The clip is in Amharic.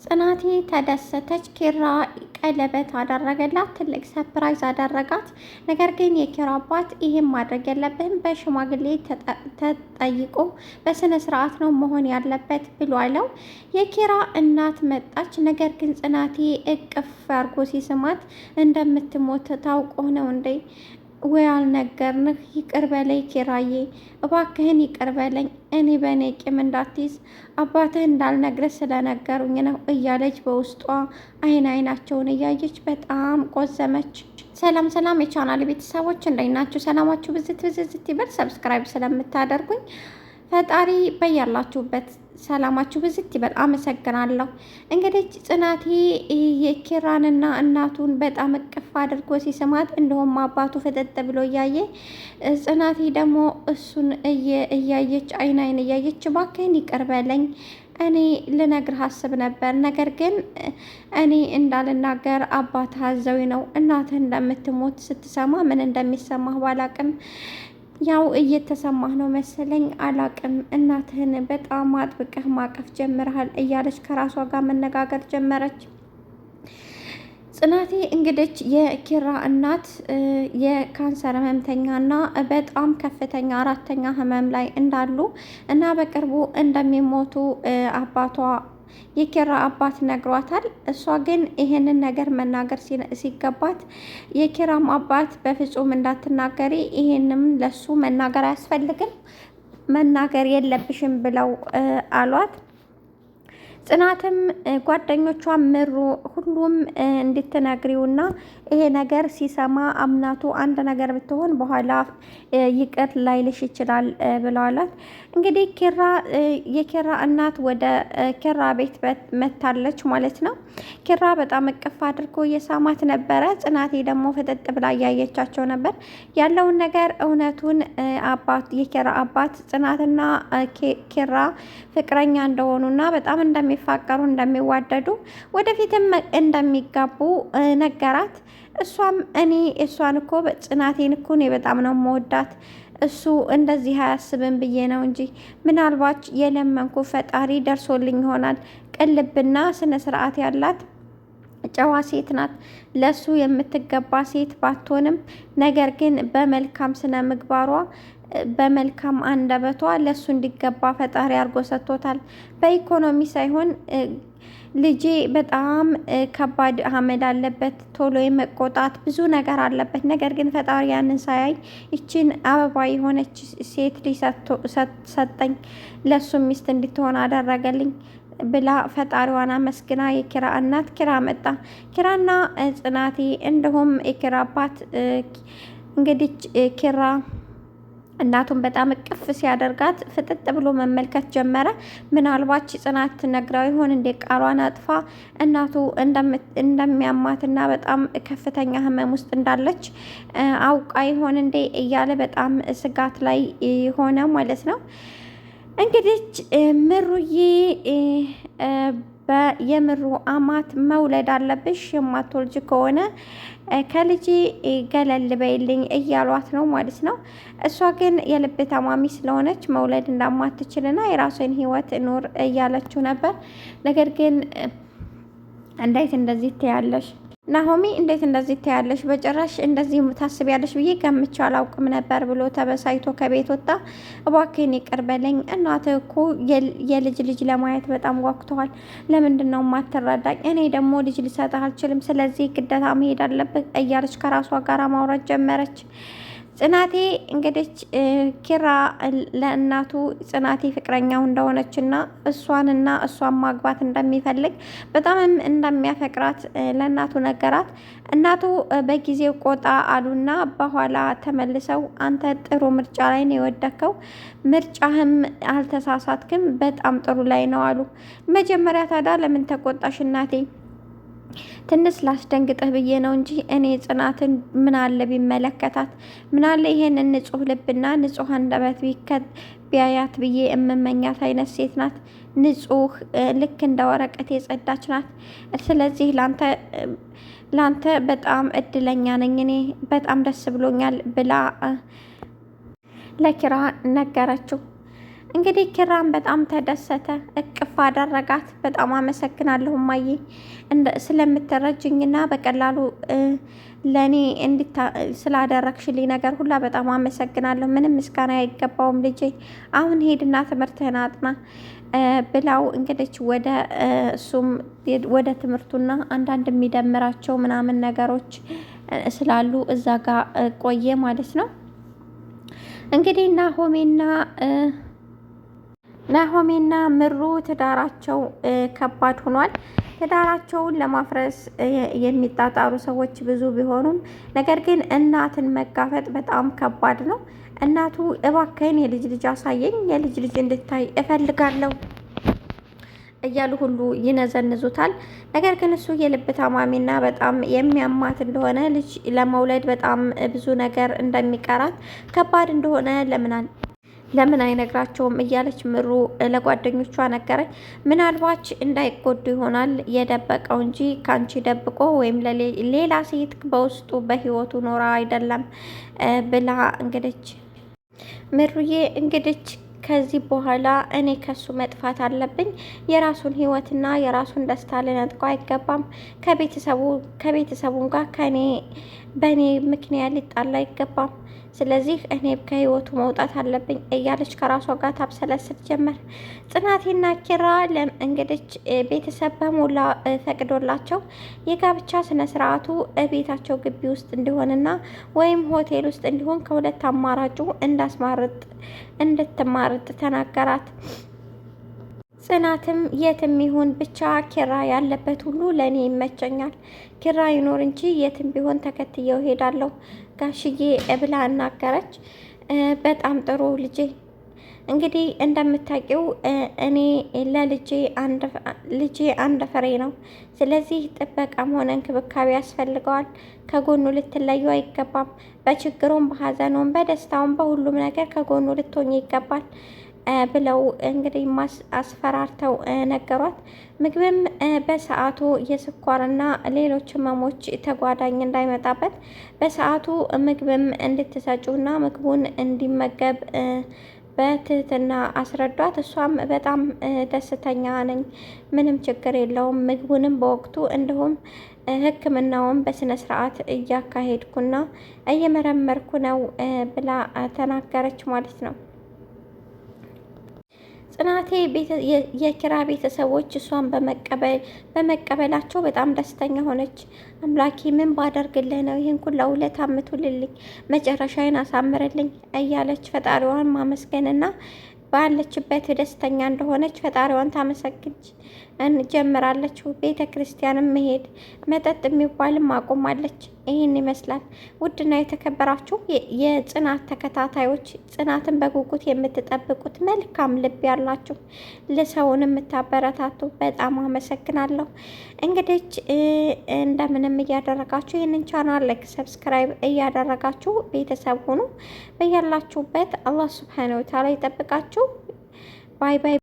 ጽናቴ ተደሰተች። ኪራ ቀለበት አደረገላት፣ ትልቅ ሰርፕራይዝ አደረጋት። ነገር ግን የኪራ አባት ይህም ማድረግ የለብህም በሽማግሌ ተጠይቆ በስነ ስርዓት ነው መሆን ያለበት ብሎ አለው። የኪራ እናት መጣች። ነገር ግን ጽናቴ እቅፍ አድርጎ ሲስማት እንደምትሞት ታውቆ ነው እንዴ? ወይ አልነገርንህ? ይቅር በለኝ ኪራዬ፣ እባክህን ይቅር በለኝ። እኔ በእኔ ቂም እንዳትይዝ አባትህ እንዳልነግርህ ስለነገሩኝ ነው እያለች በውስጧ አይናቸውን እያየች በጣም ቆዘመች። ሰላም ሰላም የቻናል ቤተሰቦች እንዴት ናችሁ? ሰላማችሁ ብዝት ብዝት ይበል። ሰብስክራይብ ስለምታደርጉኝ ፈጣሪ በያላችሁበት ሰላማችሁ ብዝት ይበል። አመሰግናለሁ። እንግዲህ ጽናቴ የኪራንና እናቱን በጣም እቅፍ አድርጎ ሲስማት እንደውም አባቱ ፍጥጥ ብሎ እያየ ጽናቴ ደግሞ እሱን እያየች አይን እያየች እባክህን ይቅር በለኝ እኔ ልነግርህ አስብ ነበር፣ ነገር ግን እኔ እንዳልናገር አባትህ አዘውኝ ነው። እናትህ እንደምትሞት ስትሰማ ምን እንደሚሰማህ ባላቅም ያው እየተሰማህ ነው መሰለኝ፣ አላቅም። እናትህን በጣም አጥብቀህ ማቀፍ ጀምረሃል እያለች ከራሷ ጋር መነጋገር ጀመረች። ጽናቴ እንግዲህ የኪራ እናት የካንሰር ህመምተኛና በጣም ከፍተኛ 4ኛ ህመም ላይ እንዳሉ እና በቅርቡ እንደሚሞቱ አባቷ የኪራ አባት ነግሯታል። እሷ ግን ይሄንን ነገር መናገር ሲገባት የኪራም አባት በፍጹም እንዳትናገሪ፣ ይሄንም ለሱ መናገር አያስፈልግም፣ መናገር የለብሽም ብለው አሏት። ጽናትም ጓደኞቿ ምሩ ሁሉም እንድትነግሪውና ይሄ ነገር ሲሰማ አምናቱ አንድ ነገር ብትሆን በኋላ ይቅር ላይልሽ ይችላል ብለዋላት። እንግዲህ የኪራ እናት ወደ ኪራ ቤት መታለች ማለት ነው። ኪራ በጣም እቅፍ አድርጎ የሳማት ነበረ። ጽናቴ ደግሞ ፍጥጥ ብላ እያየቻቸው ነበር። ያለውን ነገር እውነቱን የኪራ አባት ጽናትና ኪራ ፍቅረኛ እንደሆኑና በጣም እንደሚፋቀሩ እንደሚዋደዱ ወደፊትም እንደሚጋቡ ነገራት። እሷም እሷን እኮ ጽናቴን እኮ እኔ በጣም ነው መወዳት፣ እሱ እንደዚህ አያስብም ብዬ ነው እንጂ ምናልባት የለመንኩ ፈጣሪ ደርሶልኝ ይሆናል። ቅልብና ስነ ስርዓት ያላት ጨዋ ሴት ናት። ለሱ የምትገባ ሴት ባትሆንም ነገር ግን በመልካም ስነ ምግባሯ በመልካም አንደበቷ ለሱ እንዲገባ ፈጣሪ አድርጎ ሰጥቶታል። በኢኮኖሚ ሳይሆን ልጄ በጣም ከባድ አመድ አለበት፣ ቶሎ የመቆጣት ብዙ ነገር አለበት። ነገር ግን ፈጣሪ ያንን ሳያይ ይችን አበባ የሆነች ሴት ልጅ ሰጠኝ፣ ለሱ ሚስት እንድትሆን አደረገልኝ ብላ ፈጣሪዋን አመስግና የኪራ እናት ኪራ መጣ። ኪራና ጽናቴ እንዲሁም የኪራ አባት እንግዲህ ኪራ እናቱን በጣም እቅፍ ሲያደርጋት ፍጥጥ ብሎ መመልከት ጀመረ። ምናልባት ጽናት ነግራው ይሆን እንደ ቃሏን አጥፋ እናቱ እንደሚያማትና በጣም ከፍተኛ ህመም ውስጥ እንዳለች አውቃ ይሆን እንዴ እያለ በጣም ስጋት ላይ ሆነ ማለት ነው። እንግዲህ ምሩዬ የምሩ አማት መውለድ አለብሽ፣ የማትወልጅ ከሆነ ከልጄ ገለል በይልኝ እያሏት ነው ማለት ነው። እሷ ግን የልብ ታማሚ ስለሆነች መውለድ እንደማትችልና የራሷን ህይወት ኑር እያለችው ነበር። ነገር ግን እንዴት እንደዚህ ትያለሽ ናሆሚ፣ እንዴት እንደዚህ ትያለሽ? በጭራሽ እንደዚህ ታስቢያለሽ ብዬ ገምቼ አላውቅም ነበር ብሎ ተበሳይቶ ከቤት ወጣ። እባክህን ይቅር በለኝ፣ እናትህ እኮ የልጅ ለማየት በጣም ጓጉተዋል። ለምንድን ነው የማትረዳኝ? እኔ ደግሞ ልጅ ልሰጥህ አልችልም፣ ስለዚህ ግዴታ መሄድ አለብህ እያለች ከራሷ ጋር ማውራት ጀመረች። ጽናቴ እንግዲህ ኪራ ለእናቱ ጽናቴ ፍቅረኛው እንደሆነችና እሷን ማግባት እንደሚፈልግ በጣምም እንደሚያፈቅራት ለእናቱ ነገራት። እናቱ በጊዜው ቆጣ አሉና በኋላ ተመልሰው አንተ ጥሩ ምርጫ ላይ ነው የወደከው፣ ምርጫህም አልተሳሳትክም፣ በጣም ጥሩ ላይ ነው አሉ። መጀመሪያ ታዲያ ለምን ተቆጣሽ እናቴ? ትንሽ ላስደንግጥህ ብዬ ነው እንጂ እኔ ጽናትን ምን አለ ቢመለከታት፣ ምን አለ ይሄንን ንጹህ ልብና ንጹህ አንደበት ቢያያት ብዬ የምመኛት አይነት ሴት ናት። ንጹህ ልክ እንደ ወረቀት የጸዳች ናት። ስለዚህ ላንተ በጣም እድለኛ ነኝ፣ እኔ በጣም ደስ ብሎኛል ብላ ለኪራ ነገረችው። እንግዲህ ኪራም በጣም ተደሰተ፣ እቅፍ አደረጋት። በጣም አመሰግናለሁ እማዬ ስለምትረጅኝና በቀላሉ ለእኔ ስላደረግሽልኝ ነገር ሁላ በጣም አመሰግናለሁ። ምንም ምስጋና አይገባውም ልጄ። አሁን ሄድና ትምህርትህን አጥና ብላው እንግዲህ ወደ እሱም ወደ ትምህርቱና አንዳንድ የሚደምራቸው ምናምን ነገሮች ስላሉ እዛ ጋር ቆየ ማለት ነው። እንግዲህ ናሆሜና ምሩ ትዳራቸው ከባድ ሆኗል። ትዳራቸውን ለማፍረስ የሚጣጣሩ ሰዎች ብዙ ቢሆኑም ነገር ግን እናትን መጋፈጥ በጣም ከባድ ነው። እናቱ እባክህን የልጅ ልጅ አሳየኝ፣ የልጅ ልጅ እንድታይ እፈልጋለሁ እያሉ ሁሉ ይነዘንዙታል። ነገር ግን እሱ የልብ ታማሚና በጣም የሚያማት እንደሆነ ልጅ ለመውለድ በጣም ብዙ ነገር እንደሚቀራት ከባድ እንደሆነ ለምን አይነግራቸውም እያለች ምሩ ለጓደኞቿ ነገረች። ምናልባች እንዳይጎዱ ይሆናል የደበቀው እንጂ ካንቺ ደብቆ ወይም ሌላ ሴት በውስጡ በህይወቱ ኖራ አይደለም ብላ እንግዲች ምሩዬ እንግዲች ከዚህ በኋላ እኔ ከሱ መጥፋት አለብኝ። የራሱን ህይወትና የራሱን ደስታ ልነጥቀው አይገባም። ከቤተሰቡም ጋር በእኔ ምክንያት ሊጣላ አይገባም። ስለዚህ እኔ ከህይወቱ መውጣት አለብኝ እያለች ከራሷ ጋር ታብሰለስል ጀመር። ጽናቴና ኪራ እንግዲህ ቤተሰብ በሞላ ፈቅዶላቸው የጋብቻ ስነ ስርዓቱ ቤታቸው ግቢ ውስጥ እንዲሆንና ወይም ሆቴል ውስጥ እንዲሆን ከሁለት አማራጩ እንድትማርጥ ተናገራት። ጽናትም የትም ይሁን ብቻ ኪራ ያለበት ሁሉ ለእኔ ይመቸኛል። ኪራ ይኖር እንጂ የትም ቢሆን ተከትየው ሄዳለሁ ጋሽዬ ብላ እናገረች። በጣም ጥሩ ልጄ። እንግዲህ እንደምታውቂው እኔ ልጄ አንድ ፍሬ ነው። ስለዚህ ጥበቃም ሆነ እንክብካቤ ያስፈልገዋል። ከጎኑ ልትለዩ አይገባም። በችግሩም፣ በሀዘኑም፣ በደስታውም በሁሉም ነገር ከጎኑ ልትሆኝ ይገባል ብለው እንግዲህ አስፈራርተው ነገሯት። ምግብም በሰዓቱ የስኳርና ሌሎች ህመሞች ተጓዳኝ እንዳይመጣበት በሰዓቱ ምግብም እንድትሰጩና ምግቡን እንዲመገብ በትህትና አስረዷት። እሷም በጣም ደስተኛ ነኝ፣ ምንም ችግር የለውም፣ ምግቡንም በወቅቱ እንዲሁም ሕክምናውን በስነ ስርዓት እያካሄድኩና እየመረመርኩ ነው ብላ ተናገረች ማለት ነው። ጽናቴ የኪራ ቤተሰቦች እሷን በመቀበላቸው በጣም ደስተኛ ሆነች። አምላኬ ምን ባደርግልህ ነው ይህን ሁላ ውለታ የምትውልልኝ? መጨረሻዬን አሳምርልኝ እያለች ፈጣሪዋን ማመስገንና ባለችበት ደስተኛ እንደሆነች ፈጣሪዋን ታመሰግንች እንጀምራለች። ቤተ ክርስቲያንም መሄድ መጠጥ የሚባልም አቆማለች። ይህን ይመስላል። ውድና የተከበራችሁ የጽናት ተከታታዮች ጽናትን በጉጉት የምትጠብቁት መልካም ልብ ያላችሁ ለሰውን የምታበረታቱ በጣም አመሰግናለሁ። እንግዲህ እንደምንም እያደረጋችሁ ይህንን ቻናል ላይክ፣ ሰብስክራይብ እያደረጋችሁ ቤተሰብ ሁኑ። በያላችሁበት አላህ ሱብሓነሁ ወተዓላ ይጠብቃችሁ። ባይ ባይ።